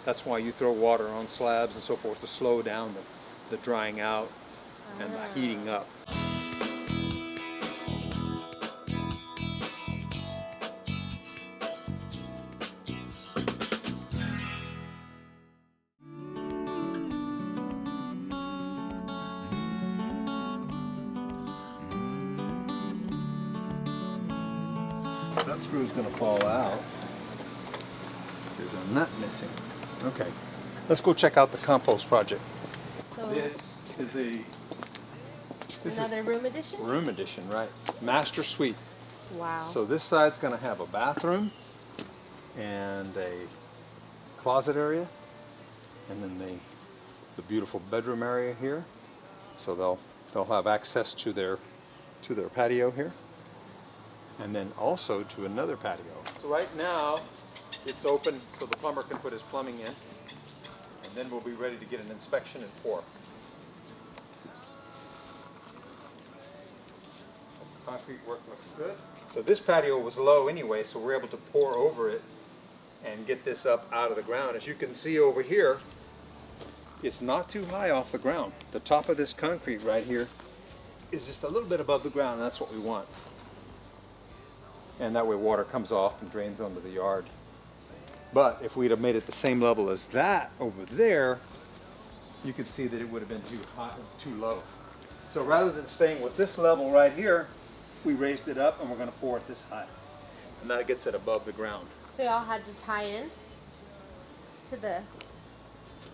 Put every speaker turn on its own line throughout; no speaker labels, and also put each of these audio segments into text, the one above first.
That's why you throw water on slabs and so forth to slow down the drying out and the heating up. That screw's going to fall out. There's a nut missing. Okay, let's go check out the Campos project.
So
This is
another room addition?
Room addition, right. Master suite.
Wow.
So this side's going to have a bathroom and a closet area, and then the beautiful bedroom area here. So they'll have access to their patio here, and then also to another patio. So right now it's open so the plumber can put his plumbing in, and then we'll be ready to get an inspection and pour. Concrete work looks good. So this patio was low anyway, so we're able to pour over it and get this up out of the ground. As you can see over here, it's not too high off the ground. The top of this concrete right here is just a little bit above the ground, and that's what we want. And that way water comes off and drains onto the yard. But if we'd have made it the same level as that over there, you could see that it would have been too high, too low. So rather than staying with this level right here, we raised it up and we're going to pour it this high. And that gets it above the ground.
So y'all had to tie in to the...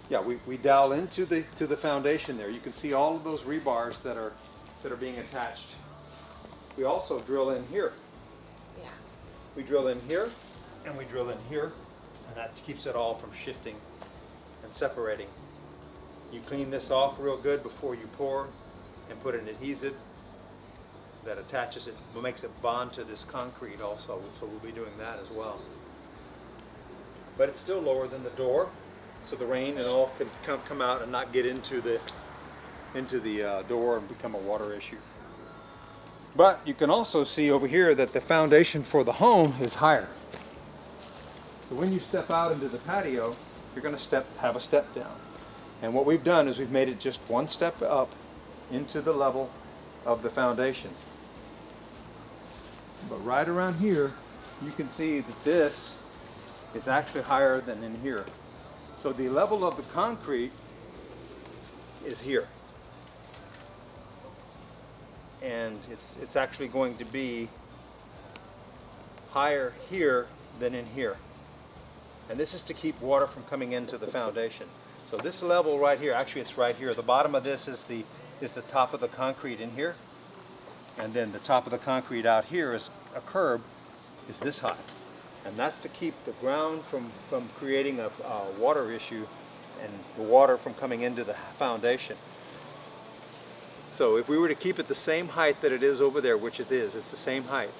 Yeah, we dowel into the foundation there. You can see all of those rebars that are being attached. We also drill in here.
Yeah.
We drill in here and we drill in here, and that keeps it all from shifting and separating. You clean this off real good before you pour and put an adhesive that attaches it, makes it bond to this concrete also, so we'll be doing that as well. But it's still lower than the door, so the rain and all can come out and not get into the door and become a water issue. But you can also see over here that the foundation for the home is higher. So when you step out into the patio, you're going to have a step down. And what we've done is we've made it just one step up into the level of the foundation. But right around here, you can see that this is actually higher than in here. So the level of the concrete is here. And it's actually going to be higher here than in here. And this is to keep water from coming into the foundation. So this level right here, actually it's right here. The bottom of this is the top of the concrete in here. And then the top of the concrete out here is a curb, is this high. And that's to keep the ground from creating a water issue and the water from coming into the foundation. So if we were to keep it the same height that it is over there, which it is, it's the same height.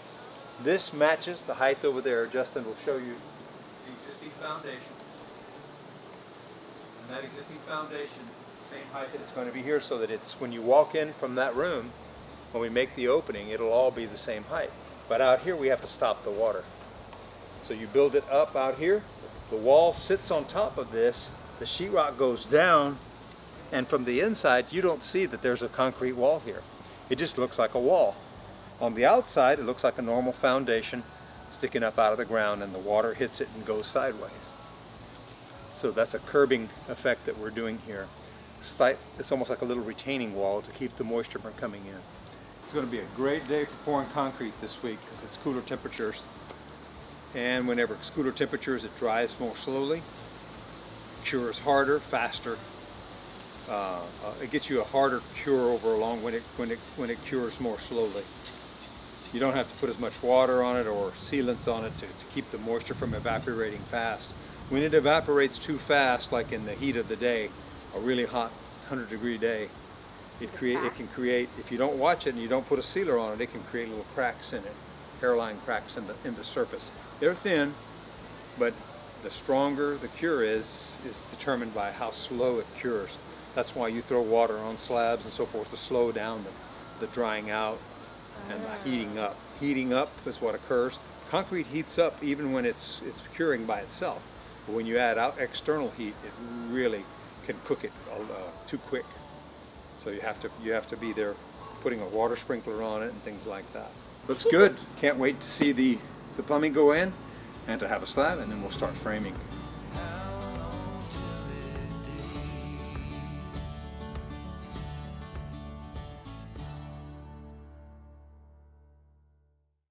This matches the height over there. Justin will show you the existing foundation. And that existing foundation is the same height that it's going to be here, so that it's, when you walk in from that room, when we make the opening, it'll all be the same height. But out here we have to stop the water. So you build it up out here, the wall sits on top of this, the sheetrock goes down, and from the inside you don't see that there's a concrete wall here. It just looks like a wall. On the outside it looks like a normal foundation sticking up out of the ground, and the water hits it and goes sideways. So that's a curbing effect that we're doing here. It's almost like a little retaining wall to keep the moisture from coming in. It's going to be a great day for pouring concrete this week because it's cooler temperatures. And whenever it's cooler temperatures, it dries more slowly, cures harder, faster. It gets you a harder cure over when it cures more slowly. You don't have to put as much water on it or sealants on it to keep the moisture from evaporating fast. When it evaporates too fast, like in the heat of the day, a really hot 100-degree day, it can create, if you don't watch it and you don't put a sealer on it, it can create little cracks in it, hairline cracks in the surface. They're thin, but the stronger the cure is determined by how slow it cures. That's why you throw water on slabs and so forth to slow down the drying out and the heating up. Heating up is what occurs. Concrete heats up even when it's curing by itself. But when you add out external heat, it really can cook it too quick. So you have to be there putting a water sprinkler on it and things like that. Looks good. Can't wait to see the plumbing go in and to have a slab, and then we'll start framing.